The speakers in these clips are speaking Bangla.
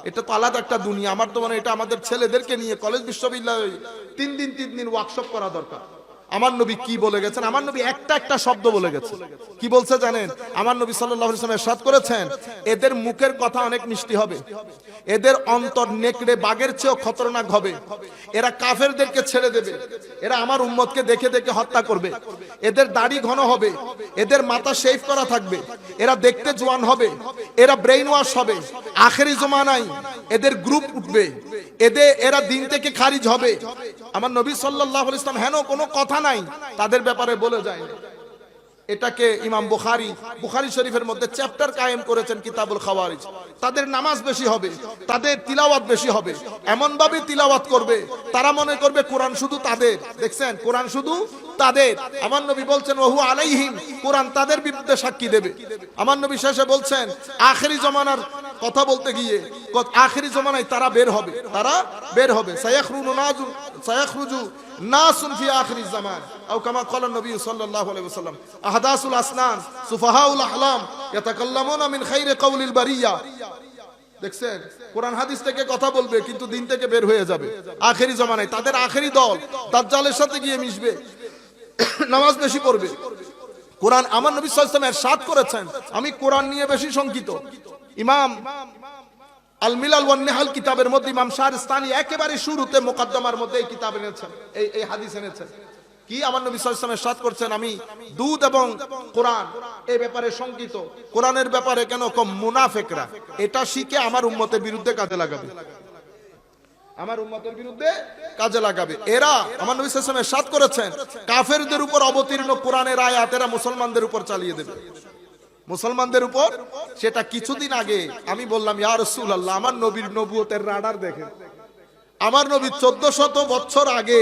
এটা তো আলাদা একটা দুনিয়া। আমার তো মনে হয় এটা আমাদের ছেলেদেরকে নিয়ে কলেজ বিশ্ববিদ্যালয়ে 3 দিন ওয়ার্কশপ করা দরকার। আমার নবী কি বলে গেছেন? আমার নবী একটা শব্দ বলে গেছেন। কি বলছে জানেন? আমার নবী সাল্লাল্লাহু আলাইহি ওয়াসাল্লাম ইরশাদ করেছেন, এদের মুখের কথা অনেক মিষ্টি হবে, এদের অন্তর নেকড়ে বাঘের চেয়েও খতরনাক হবে। এরা কাফেরদেরকে ছেড়ে দেবে, এরা আমার উম্মতকে দেখে দেখে হত্যা করবে। এদের দাড়ি ঘন হবে, এদের মাথা শেভ করা থাকবে, এরা দেখতে জোয়ান হবে, এরা ব্রেইন ওয়াশ হবে। আখেরি জমানায় এদের গ্রুপ উঠবে, এরা দিন থেকে খারিজ হবে। আমার নবী সাল্লাল্লাহু আলাইহি ওয়াসাল্লাম হেন কোনো কথা নাই তাদের ব্যাপারে বলে যায়। এটাকে ইমাম বুখারী শরীফের মধ্যে চ্যাপ্টার কায়েম করেছেন, কিতাবুল খাওয়ারিজ। তাদের নামাজ বেশি হবে, তাদের তিলাওয়াত বেশি হবে, এমন ভাবে তিলাওয়াত করবে তারা মনে করবে কোরআন শুধু তাদের। দেখছেন, কোরআন শুধু তাদের। আমার নবী বলছেন ওহু আলাইহিম, কোরআন তাদের বিরুদ্ধে সাক্ষী দেবে। আমার নবী শেষে বলছেন আখেরি জমানার কথা বলতে গিয়ে, আখেরি জমানায় তারা বের হবে, সায়াখরুজু নাসুন ফি আখিরিজ জামান আও কামা ক্বালা নবী সাল্লাল্লাহু আলাইহি ওয়াসাল্লাম আহদাসুল আসনান সুফাহাউল আহলাম ইয়াতাকাল্লামুনা মিন খাইরি কাউলিল বারিয়া। দেখছেন, কোরআন হাদিস থেকে কথা বলবে কিন্তু দিন থেকে বের হয়ে যাবে। আখেরি জমানায় তাদের আখেরি দল দাজ্জালের সাথে গিয়ে মিশবে, নামাজ বেশি পড়বে। কোরআন, আমার নবী সাল্লাল্লাহু আলাইহি ওয়াসাল্লাম ইরশাদ করেছেন, আমি কোরআন নিয়ে বেশি শঙ্কিত। ইমাম আল মিলাল ওয়ান নিহাল কিতাবের মধ্যে ইমাম শাহরিস্তানি একেবারে শুরুতে মুকদ্দমার মধ্যে এই কিতাব এনেছেন, এই হাদিস এনেছেন। কি আমার নবী সাল্লাল্লাহু আলাইহি ওয়াসাল্লাম ইরশাদ করছেন, আমি দুধ এবং কোরআন এই ব্যাপারে শঙ্কিত। কোরআনের ব্যাপারে কেন? কম মুনাফিকরা এটা শিখে আমার উম্মতের বিরুদ্ধে কাজে লাগাবে, আমার উম্মতের বিরুদ্ধে কাজে লাগাবে। এরা, আমার নবী সাল্লাল্লাহু আলাইহি ওয়াসাল্লাম ইরশাদ করেছেন, কাফেরদের উপর অবতীর্ণ কোরআনের আয়াত এরা মুসলমানদের উপর চালিয়ে দেবে, মুসলমানদের উপর। সেটা কিছুদিন আগে আমি বললাম, ইয়া রাসূলুল্লাহ, আমার নবীর নবুয়তের রাডার দেখেন। আমার নবী 1400 বছর আগে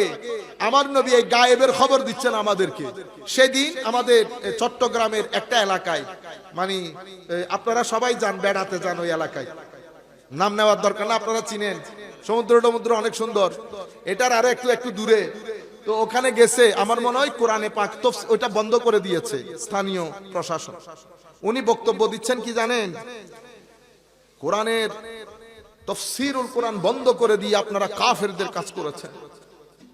আমার নবী এই গায়েবের খবর দিচ্ছেন আমাদেরকে। সেদিন আমাদের চট্টগ্রামের একটা এলাকায়, মানে আপনারা সবাই যান, বেড়াতে যান ওই এলাকায়, নাম নেওয়ার দরকার না, আপনারা চিনেন, সমুদ্র অনেক সুন্দর, এটার আরো একটু দূরে। তো ওখানে গেছে, আমার মনে হয় কোরআনে পাক তো ওইটা বন্ধ করে দিয়েছে স্থানীয় প্রশাসন। উনি বক্তব্য দিচ্ছেন কি জানেন? কোরআনের তাফসীরুল কোরআন বন্ধ করে দিয়ে আপনারা কাফেরদের কাজ করেছেন।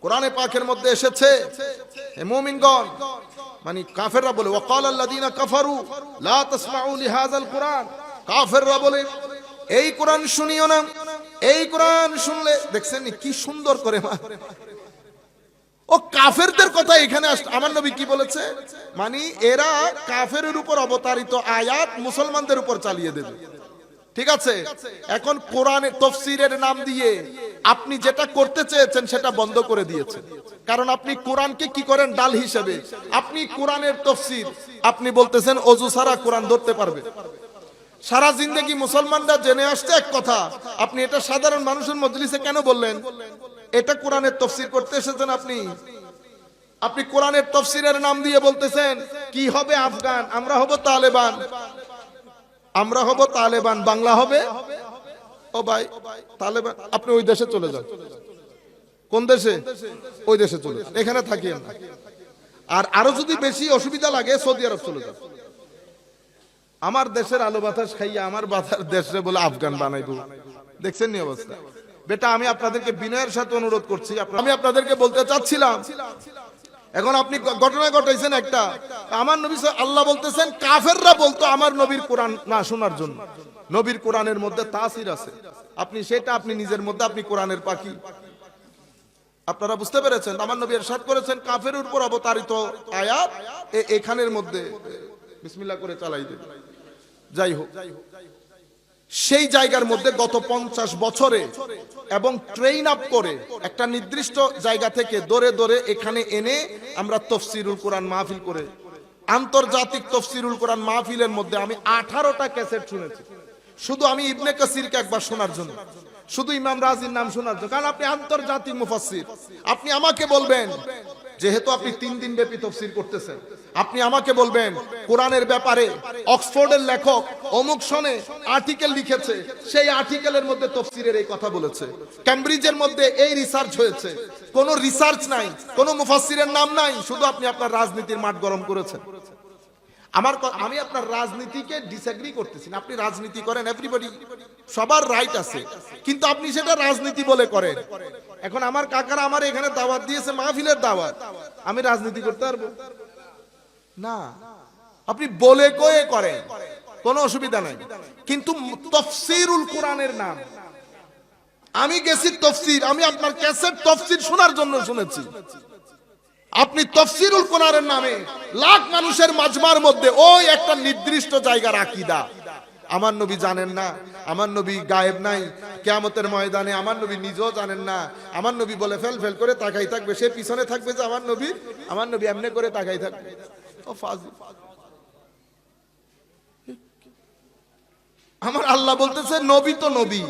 কোরআনে পাকের মধ্যে এসেছে, হে মুমিনগণ, মানে কাফেররা বলে ওয়াকালাল্লাযীনা কাফারু লা তাসমাউ লিহাযাল কোরআন, কাফেররা বলে এই কোরআন শুনিও না, এই কোরআন শুনলে, দেখছেন কি সুন্দর করে ও কাফেরদের কথা এখানে আমার নবী কি বলেছে, মানে এরা কাফেরের উপর অবতারিত আয়াত মুসলমানদের উপর চালিয়ে দেবে। ঠিক আছে, এখন কোরআনের তাফসীরের নাম দিয়ে আপনি যেটা করতে চেয়েছেন সেটা বন্ধ করে দিয়েছেন। কারণ আপনি কোরআনকে কি করেন? ডাল হিসেবে। আপনি কোরআনের তাফসীর আপনি বলতেছেন ওযু ছাড়া কোরআন ধরতে পারবে। সারা জিন্দেগি মুসলমানরা জেনে আসছে এক কথা, আপনি এটা সাধারণ মানুষের মজলিসে কেন বললেন? এটা কোরআনের তাফসীর করতে এসেছেন আপনি কোরআনের তাফসীরের নাম দিয়ে বলতেছেন কি হবে আফগান, আমরা হব তালেবান, বাংলা হবে ও ভাই তালেবান। আপনি ওই দেশে চলে যান। কোন দেশে? ওই দেশে চলে যান, এখানে থাকিয়েন না। আর আরো যদি বেশি অসুবিধা লাগে সৌদি আরব চলে যান। আমার দেশের আলো বাতাস খাইয়া আমার দেশে বলে আফগান বানাইবো। দেখছেন নি অবস্থা? বেটা, আমি আপনাদেরকে বিনয়ের সাথে অনুরোধ করছি, আমি আপনাদেরকে বলতে চাচ্ছিলাম, এখন আপনি ঘটনা ঘটাইছেন একটা। আমার নবী আল্লাহ বলতেছেন কাফেররা বলতো আমার নবীর কোরআন না শোনার জন্য। নবীর কোরআনের মধ্যে তাসির আছে, আপনি নিজের মধ্যে আপনি কোরআনের পাখি। আপনারা বুঝতে পেরেছেন? আমার নবী ইরশাদ করেছেন কাফেরের উপর অবতারিত আয়াত এখানের মধ্যে বিসমিল্লাহ করে চালাই দেবে। যাই হোক, সেই জায়গার মধ্যে গত 50 বছরে এবং ট্রেন আপ করে একটা নির্দিষ্ট জায়গা থেকে দৌড়ে এখানে এনে আমরা তাফসীরুল কোরআন মাহফিল করে, আন্তর্জাতিক তাফসীরুল কোরআন মাহফিলের মধ্যে আমি 18টা ক্যাসেট শুনেছি, শুধু আমি ইবনে কাসিরকে একবার শোনার জন্য, শুধু ইমাম রাজির নাম শোনার জন্য। কারণ আপনি আন্তর্জাতিক মুফাসসির, আপনি আমাকে বলবেন, যেহেতু আপনি 3 দিন ব্যাপী তাফসীর করতেছেন, আপনি আমাকে বলবেন কোরআনের ব্যাপারে অক্সফোর্ডের লেখক অমুক সনে আর্টিকেল লিখেছে, সেই আর্টিকেলের মধ্যে তাফসীরের এই কথা বলেছে, ক্যামব্রিজের মধ্যে এই রিসার্চ হয়েছে। কোনো রিসার্চ নাই, কোনো মুফাসসিরের নাম নাই, শুধু আপনি আপনার রাজনীতির মাঠ গরম করেছেন। আমি আপনার রাজনীতিকে ডিসএগ্রি করতেছি না, আপনি রাজনীতি করেন, এভরিবডি, সবার রাইট আছে, কিন্তু আপনি সেটা রাজনীতি বলে করেন। এখন আমার কাকারা আমার এখানে দাওয়াত দিয়েছে, মাহফিলের দাওয়াত, আমি রাজনীতি করতে পারবো না? আপনি বলে কয়ে করেন, কোনো অসুবিধা নাই, কিন্তু তাফসীরুল কোরআনের নাম, আমি গেছি তাফসীর, আমি আপনার ক্যাসেট তাফসীর শোনার জন্য শুনেছি, আপনি তাফসীরুল কোরআনের নামে লাখ মানুষের মাজমার মধ্যে ওই একটা নির্দিষ্ট জায়গার আকীদা, আমার নবী জানেন না, আমার নবী গায়েব নাই, কিয়ামতের ময়দানে আমার নবী নিজেও জানেন না, আমার নবী বলে ফেল করে তাকাই থাকবে, সে পিছনে থাকবে যে আমার নবী এমনি করে তাকাই থাকবে। ও ফাজিল। আমার আল্লাহ বলতেছে নবী তো নবী,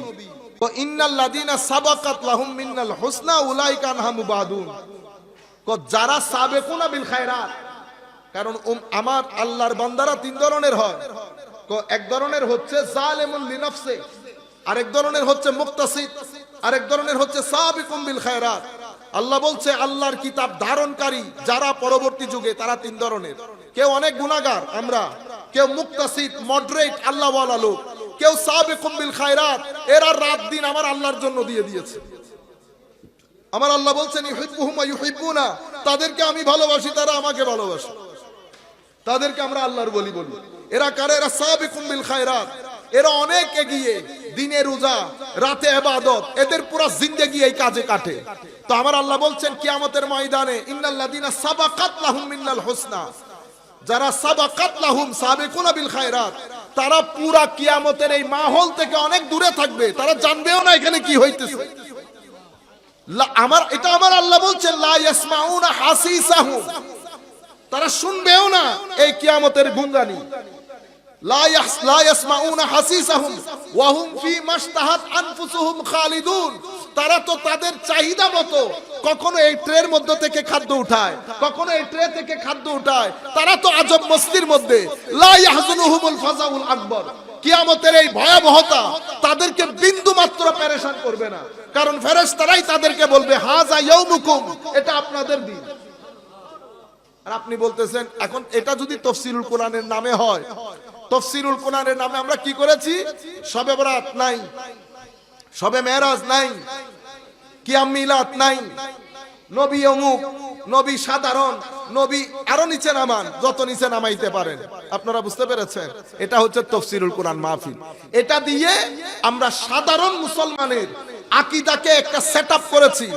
ও ইন্নাল লাযিনা সাবাকাত লাহুম মিনাল হুসনা উলাইকা আনহা মুবাদুন, যারা সাবেকুনা বিল খায়রাত, কারণ আমার আল্লাহর বান্দারা তিন ধরনের হয়, এক ধরনের হচ্ছে জালিমুন লিনাফসি, আরেক ধরনের হচ্ছে মুক্তাসিদ, আরেক ধরনের হচ্ছে সাবিকুম বিল খায়রাত। আল্লাহ বলছে আল্লাহর কিতাব ধারণকারী যারা পরবর্তী যুগে তারা তিন ধরনের, কেউ অনেক গুনাহগার আমরা, কেউ মুক্তাসিদ মডারেট আল্লাহ ওয়ালা লোক, কেউ সাবিকুম বিল খায়রাত, এরা রাত দিন আমার আল্লাহর জন্য দিয়ে দিয়েছে। আমার আল্লাহ বলছেন ইউহিব্বুহুম ওয়া ইউহিব্বুনা, তাদেরকে আমি ভালোবাসি, তারা আমাকে ভালোবাসে, তাদেরকে আমরা আল্লাহর ওলি বলি। এরা কারা? এরা সাবিকুম বিল খায়রাত, এরা অনেক এগিয়ে, দিনে রোজা রাতে ইবাদত, এদের পুরো জিন্দেগি এই কাজে কাটে। তো আমার আল্লাহ বলছেন কিয়ামতের ময়দানে ইন্নাল লাযিনা সাবাকাত লাহুম মিনাল হুসনা, যারা সাবাকাত লাহুম সাবিকুনা বিল খায়রাত, তারা পুরা কিয়ামতের এই মাহল থেকে অনেক দূরে থাকবে, তারা জানবেও না এখানে কি হইতেছে। আমার আল্লাহ বলছেন লা ইয়াসমাউনা হাসিসাহুম, তারা শুনবেও না এই কিয়ামতের গুঙ্গানি। লা ইয়াসমাউনা হাসিসাহুম ওয়া হুম ফি মাশতাহাত আনফুসুহুম খালিদুন, তারা তো তাদের চাহিদা মতো কখনো এই ট্রের মধ্যে থেকে খাদ্য উঠায়, কখনো এই ট্রে থেকে খাদ্য উঠায়, তারা তো আজব মস্তির মধ্যে। লা ইয়াহজুনুহুমুল ফাজাউল আকবার, কিয়ামতের এই ভয়াবহতা তাদেরকে বিন্দু মাত্র পেরেশান করবে না, কারণ ফেরেশতারাই তাদেরকে বলবে হাযা ইয়াউমুকুম, এটা আপনাদের দিন। আর আপনি বলতেছেন এখন এটা যদি তাফসীরুল কোরআনের নামে হয়, তাফসীরুল কোরআনের নামে আমরা কি করেছি? শবে বরাত নাই, শবে মেরাজ নাই, কিয়াম মিলাদ নাই, নবী অমুক, নবী সাধারণ, নবী আরো নিচে নামান, যত নিচে নামাইতে পারেন। আপনারা বুঝতে পেরেছেন? এটা হচ্ছে তাফসীরুল কোরআন মাহফিল। এটা দিয়ে আমরা সাধারণ মুসলমানের আকীদাকে একটা সেটআপ করেছি।